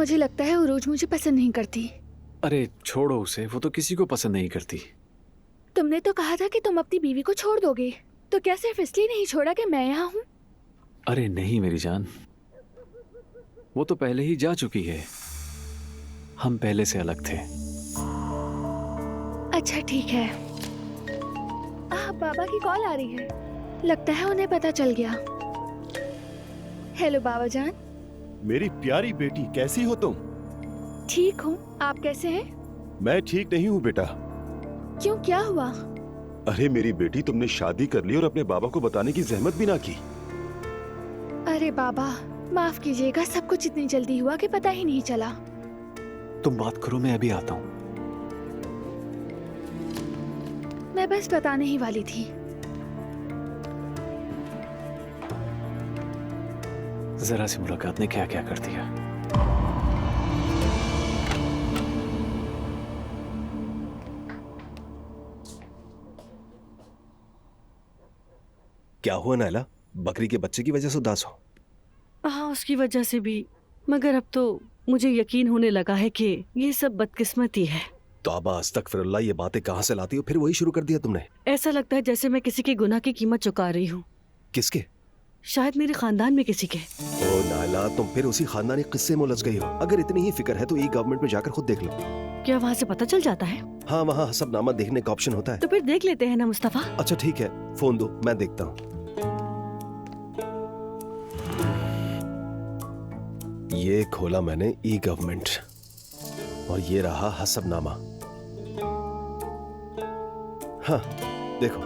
मुझे लगता है उरूज मुझे पसंद नहीं करती। अरे छोड़ो उसे, वो तो किसी को पसंद नहीं करती। तुमने तो कहा था कि तुम अपनी बीवी को छोड़ दोगे, तो क्या सिर्फ इसलिए नहीं छोड़ा कि मैं यहाँ हूँ? अरे नहीं मेरी जान, वो तो पहले ही जा चुकी है। हम पहले से अलग थे। अच्छा ठीक है। बाबा की कॉल आ रही है, लगता है उन्हें पता चल गया। हेलो बाबा जान। मेरी प्यारी बेटी, कैसी हो तुम? ठीक हूँ, आप कैसे हैं? मैं ठीक नहीं हूँ बेटा। क्यों, क्या हुआ? अरे मेरी बेटी, तुमने शादी कर ली और अपने बाबा को बताने की जहमत भी ना की। अरे बाबा माफ कीजिएगा, सब कुछ इतनी जल्दी हुआ कि पता ही नहीं चला। तुम बात करो, मैं अभी आता हूँ। मैं बस बताने ही वाली थी। जरा सी मुलाकात ने क्या क्या कर दिया। क्या हुआ नायला? बकरी के बच्चे की वजह से उदास हो? हाँ, उसकी वजह से भी, मगर अब तो मुझे यकीन होने लगा है कि ये सब बदकिस्मती है। तौबा अस्तगफिरुल्लाह, ये बातें कहाँ से लाती हो? फिर वही शुरू कर दिया तुमने। ऐसा लगता है जैसे मैं किसी के गुनाह की कीमत चुका रही हूँ। किसके? शायद मेरे खानदान में किसी के। ओ नायला, तुम फिर उसी खानदानी किस्से में उलझ गई हो। अगर इतनी ही फिक्र है तो ई गवर्नमेंट में जाकर खुद देख लो। क्या वहाँ से पता चल जाता है? हाँ, वहाँ हसबनामा देखने का ऑप्शन होता है। तो फिर देख लेते हैं ना मुस्तफा। अच्छा ठीक है, फोन दो, मैं देखता हूँ। ये खोला मैंने ई गवर्नमेंट और ये रहा हसबनामा। हाँ देखो,